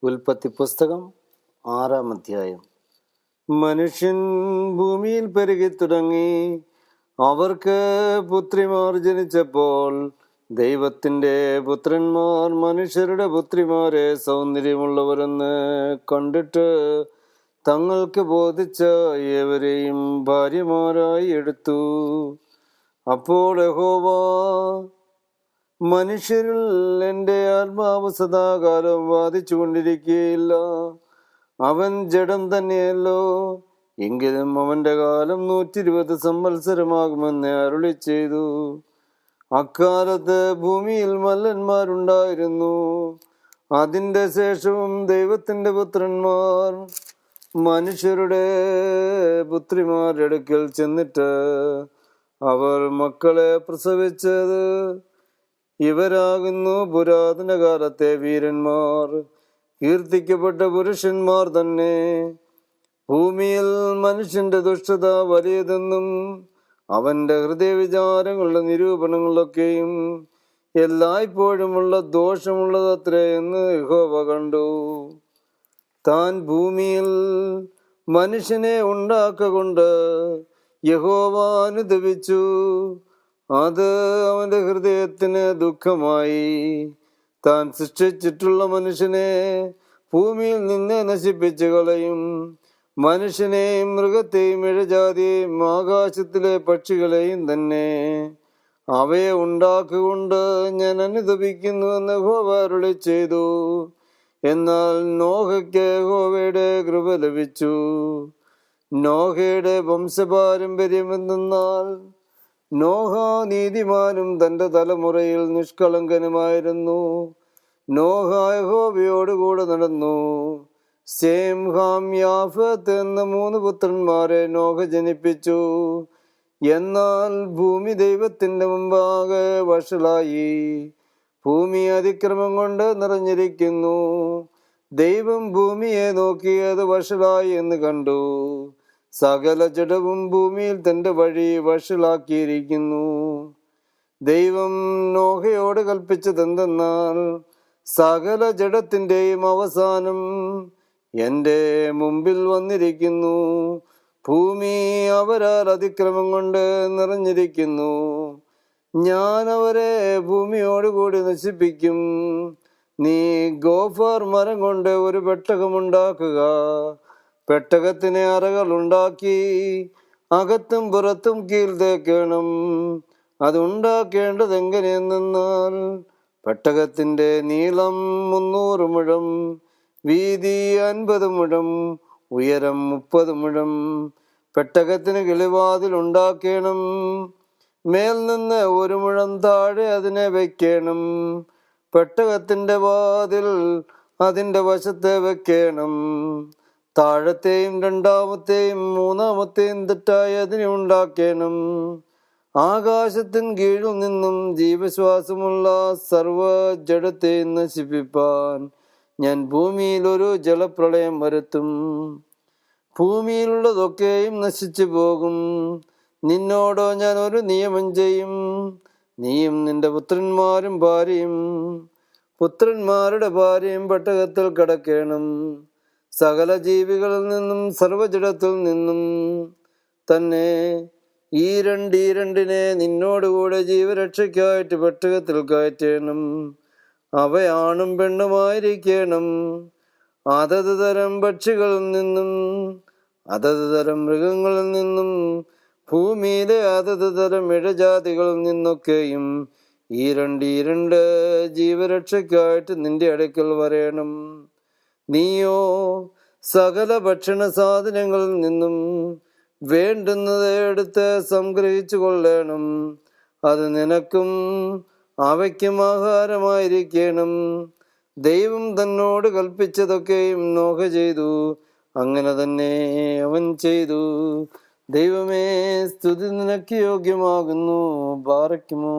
ഉൽപ്പത്തി പുസ്തകം 6-ാം അധ്യായം. മനുഷ്യൻ ഭൂമിയിൽ പെരുകി തുടങ്ങി. അവർക്ക് പുത്രിമാർ ജനിച്ചപ്പോൾ ദൈവത്തിൻ്റെ പുത്രന്മാർ മനുഷ്യരുടെ പുത്രിമാരെ സൗന്ദര്യമുള്ളവരെന്ന് കണ്ടിട്ട് തങ്ങൾക്ക് ബോധിച്ച ഏവരെയും ഭാര്യമാരായി എടുത്തു. അപ്പോൾ യഹോവ, മനുഷ്യരിൽ എൻ്റെ ആത്മാവ് സദാകാലം വാദിച്ചു കൊണ്ടിരിക്കുകയില്ല. അവൻ ജഡം തന്നെയല്ലോ, എങ്കിലും അവൻ്റെ കാലം 120 സംവത്സരമാകുമെന്ന് അരുളി ചെയ്തു. അക്കാലത്ത് ഭൂമിയിൽ മല്ലന്മാരുണ്ടായിരുന്നു. അതിൻ്റെ ശേഷവും ദൈവത്തിൻ്റെ പുത്രന്മാർ മനുഷ്യരുടെ പുത്രിമാരുടെ അടുക്കൽ ചെന്നിട്ട് അവർ മക്കളെ പ്രസവിച്ചത് ഇവരാകുന്നു പുരാതന കാലത്തെ വീരന്മാർ, കീർത്തിക്കപ്പെട്ട പുരുഷന്മാർ തന്നെ. ഭൂമിയിൽ മനുഷ്യന്റെ ദുഷ്ടത വലിയതെന്നും അവന്റെ ഹൃദയവിചാരങ്ങളുടെ നിരൂപണങ്ങളൊക്കെയും എല്ലായ്പ്പോഴുമുള്ള ദോഷമുള്ളതത്രേ എന്ന് യഹോവ കണ്ടു. താൻ ഭൂമിയിൽ മനുഷ്യനെ ഉണ്ടാക്കൊണ്ട് യഹോവ അനുദപിച്ചു. അത് അവന്റെ ഹൃദയത്തിന് ദുഃഖമായി. താൻ സൃഷ്ടിച്ചിട്ടുള്ള മനുഷ്യനെ ഭൂമിയിൽ നിന്ന് നശിപ്പിച്ചു കളയും. മനുഷ്യനെയും മൃഗത്തെയും ഇഴജാതിയെയും ആകാശത്തിലെ പക്ഷികളെയും തന്നെ. അവയെ ഉണ്ടാക്കുകൊണ്ട് ഞാൻ അനുദപിക്കുന്നുവെന്ന് യഹോവ അരുളി ചെയ്തു. എന്നാൽ നോഹയ്ക്ക് യഹോവയുടെ കൃപ ലഭിച്ചു. നോഹയുടെ വംശപാരമ്പര്യം എന്തെന്നാൽ, നോഹ നീതിമാനും തൻ്റെ തലമുറയിൽ നിഷ്കളങ്കനുമായിരുന്നു. നോഹ യഹോവയോടുകൂടെ നടന്നു. സേം, ഹാം, യാഫത്ത് എന്ന 3 പുത്രന്മാരെ നോഹ ജനിപ്പിച്ചു. എന്നാൽ ഭൂമി ദൈവത്തിൻ്റെ മുമ്പാകെ വഷളായി. ഭൂമി അതിക്രമം കൊണ്ട് നിറഞ്ഞിരിക്കുന്നു. ദൈവം ഭൂമിയെ നോക്കി അത് വഷളായി എന്ന് കണ്ടു. സകല ജഡവും ഭൂമിയിൽ തൻ്റെ വഴി വഷളാക്കിയിരിക്കുന്നു. ദൈവം നോഹയോട് കൽപ്പിച്ചതെന്തെന്നാൽ, സകല ജഡത്തിൻ്റെയും അവസാനം എൻ്റെ മുമ്പിൽ വന്നിരിക്കുന്നു. ഭൂമി അവരാൽ അതിക്രമം കൊണ്ട് നിറഞ്ഞിരിക്കുന്നു. ഞാൻ അവരെ ഭൂമിയോടുകൂടി നശിപ്പിക്കും. നീ ഗോഫർ മരം കൊണ്ട് ഒരു പെട്ടകമുണ്ടാക്കുക. പെട്ടകത്തിന് അറകൾ ഉണ്ടാക്കി അകത്തും പുറത്തും കീൽ തേക്കണം. അതുണ്ടാക്കേണ്ടത് എങ്ങനെയെന്നാൽ, പെട്ടകത്തിൻ്റെ നീളം 300 മുഴം, വീതി 50 മുഴം, ഉയരം 30 മുഴം. പെട്ടകത്തിന് കിളിവാതിൽ ഉണ്ടാക്കണം. മേൽ നിന്ന് 1 മുഴം താഴെ അതിനെ വയ്ക്കണം. പെട്ടകത്തിൻ്റെ വാതിൽ അതിൻ്റെ വശത്തെ വെക്കണം. താഴത്തെയും 2-ാമത്തെയും 3-ാമത്തെയും തെറ്റായി അതിനെ ഉണ്ടാക്കണം. ആകാശത്തിൻ കീഴിൽ നിന്നും ജീവശ്വാസമുള്ള സർവ ജഡത്തെയും നശിപ്പിപ്പാൻ ഞാൻ ഭൂമിയിൽ ഒരു ജലപ്രളയം വരുത്തും. ഭൂമിയിലുള്ളതൊക്കെയും നശിച്ചു പോകും. നിന്നോടോ ഞാൻ ഒരു നിയമം ചെയ്യും. നീയും നിന്റെ പുത്രന്മാരും ഭാര്യയും പുത്രന്മാരുടെ ഭാര്യയും പെട്ടകത്തിൽ കിടക്കണം. സകല ജീവികളിൽ നിന്നും സർവ്വജഡത്തിൽ നിന്നും തന്നെ ഈ രണ്ടിനെ നിന്നോടുകൂടെ ജീവരക്ഷയ്ക്കായിട്ട് പെട്ടകത്തിൽ കയറ്റണം. അവയാണും പെണ്ണുമായിരിക്കണം. അതത് തരം പക്ഷികളിൽ നിന്നും അതത് തരം മൃഗങ്ങളിൽ നിന്നും ഭൂമിയിലെ അതത് തരം ഇഴജാതികളിൽ നിന്നൊക്കെയും ഈ രണ്ട് ജീവരക്ഷയ്ക്കായിട്ട് നിന്റെ അടുക്കൽ വരേണം. നീയോ സകല ഭക്ഷണ സാധനങ്ങളിൽ നിന്നും വേണ്ടുന്നത് എടുത്ത് സംഗ്രഹിച്ചു കൊള്ളണം. അത് നിനക്കും അവയ്ക്കും ആഹാരമായിരിക്കണം. ദൈവം തന്നോട് കൽപ്പിച്ചതൊക്കെയും നോഹ ചെയ്തു. അങ്ങനെ തന്നെ അവൻ ചെയ്തു. ദൈവമേ, സ്തുതി നിനക്ക് യോഗ്യമാകുന്നു. ബാറയ്ക്കുമോ.